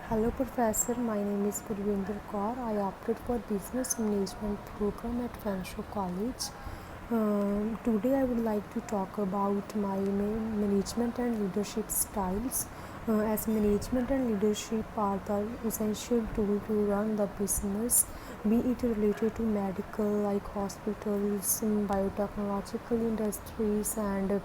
Hello Professor, my name is Gurvinder Kaur. I opted for Business Management program at Fanshawe College. Today I would like to talk about my management and leadership styles. As management and leadership are the essential tool to run the business, be it related to medical like hospitals, biotechnological industries and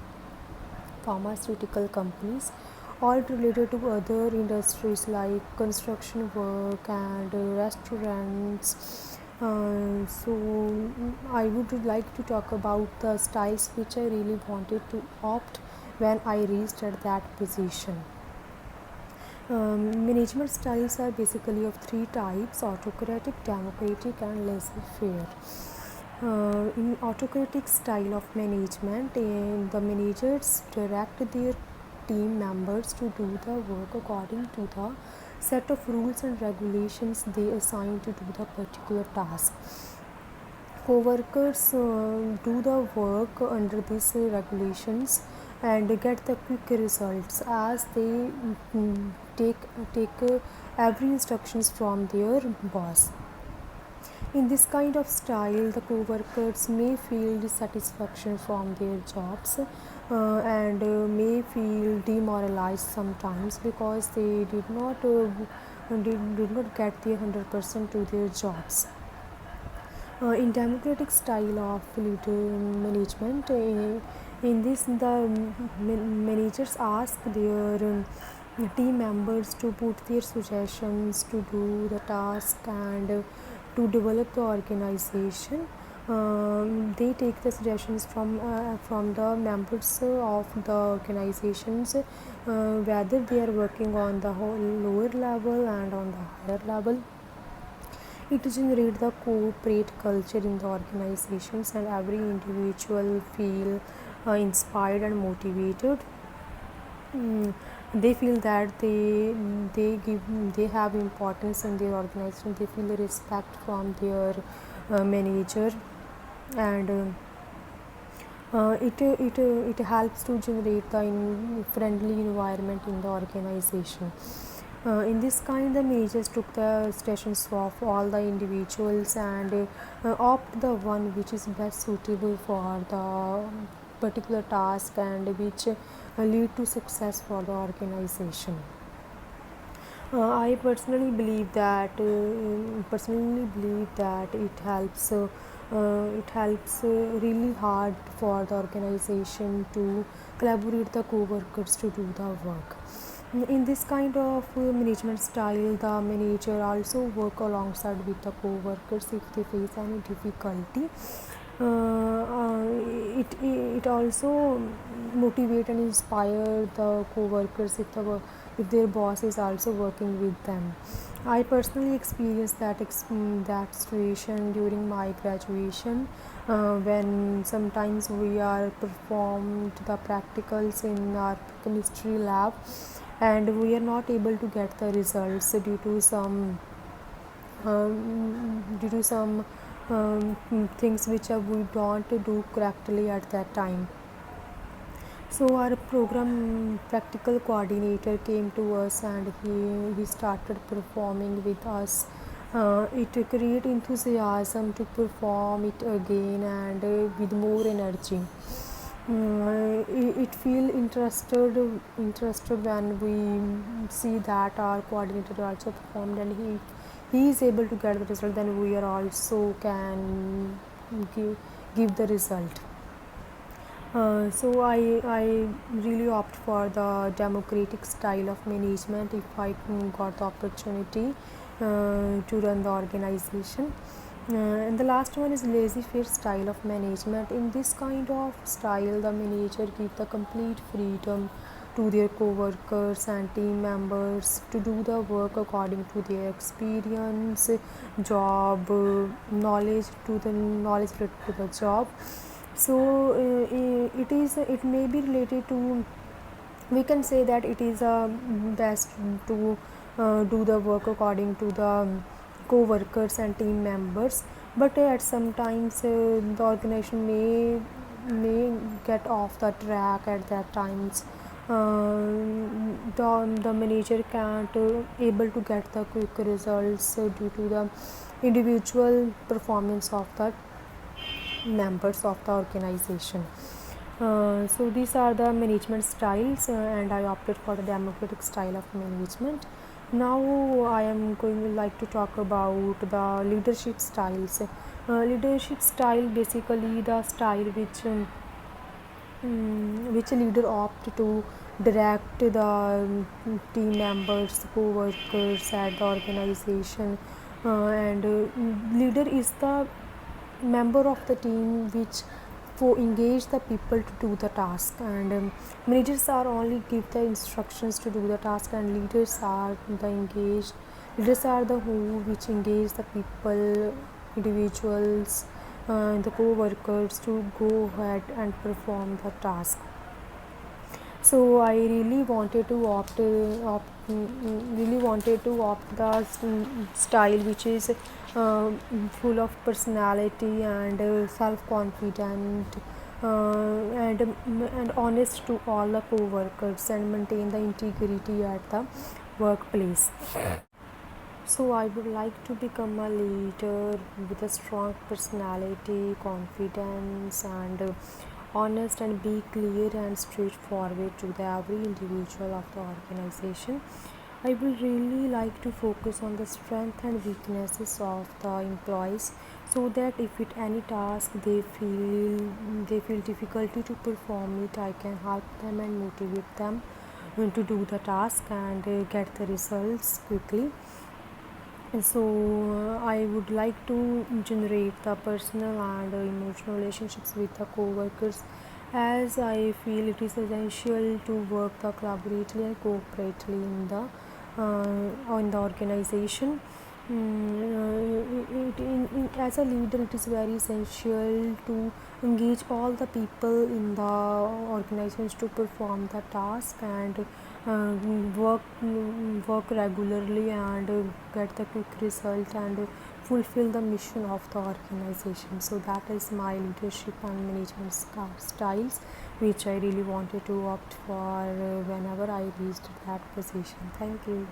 pharmaceutical companies, all related to other industries like construction work and restaurants. I would like to talk about the styles which I really wanted to opt when I reached at that position. Management styles are basically of three types: autocratic, democratic, and laissez-faire. In autocratic style of management, the managers direct their team members to do the work according to the set of rules and regulations they assign to do the particular task. Co-workers do the work under these regulations and get the quick results as they take every instructions from their boss. In this kind of style, the co-workers may feel dissatisfaction from their jobs and may feel demoralized sometimes because they did not get their 100% to their jobs. In democratic style of leader management, in this the managers ask their team members to put their suggestions to do the task and to develop the organization. They take the suggestions from the members of the organizations, whether they are working on the lower level and on the higher level. It generates the corporate culture in the organizations, and every individual feel inspired and motivated. They feel that they have importance in their organization. They feel the respect from their manager, and it helps to generate the friendly environment in the organization. In this kind, the managers took the suggestions of all the individuals and opt the one which is best suitable for the particular task and which lead to success for the organization. I personally believe that it helps really hard for the organization to collaborate the co-workers to do the work. In this kind of management style, the manager also work alongside with the co-workers if they face any difficulty. It also motivate and inspire the co-workers if their boss is also working with them. I personally experienced that situation during my graduation, when sometimes we are performed the practicals in our chemistry lab and we are not able to get the results due to some things which we don't do correctly at that time. So our program practical coordinator came to us and he started performing with us. It create enthusiasm to perform it again and with more energy. It feel interested when we see that our coordinator also performed and he is able to get the result, then we are also can give the result. I really opt for the democratic style of management if I got the opportunity to run the organization. And the last one is laissez-faire style of management. In this kind of style, the manager gives the complete freedom to their co-workers and team members to do the work according to their experience, job, knowledge related to the job. So it may be related to, we can say that it is best to do the work according to the co-workers and team members, but at sometimes the organization may get off the track at that times the manager can't able to get the quick results due to the individual performance of the members of the organization. So these are the management styles, and I opted for the democratic style of management. Now I am going to like to talk about the leadership styles. Leadership style basically the style which leader opt to direct the team members, co-workers at the organization, and leader is the member of the team which for engage the people to do the task, and managers are only give the instructions to do the task, and leaders are the who which engage the people, individuals, the co-workers to go ahead and perform the task. So I really wanted to opt the style which is full of personality and self-confident, and honest to all the co-workers, and maintain the integrity at the workplace. So I would like to become a leader with a strong personality, confidence, and honest, and be clear and straightforward to the every individual of the organization. I would really like to focus on the strength and weaknesses of the employees, so that if it any task they feel difficulty to perform it, I can help them and motivate them to do the task and get the results quickly. So I would like to generate the personal and emotional relationships with the co-workers, as I feel it is essential to work the collaboratively and cooperatively in the organization. As a leader, it is very essential to engage all the people in the organizations to perform the task, and work regularly, and get the quick result, and fulfill the mission of the organization. So that is my leadership and management styles, which I really wanted to opt for whenever I reached that position. Thank you.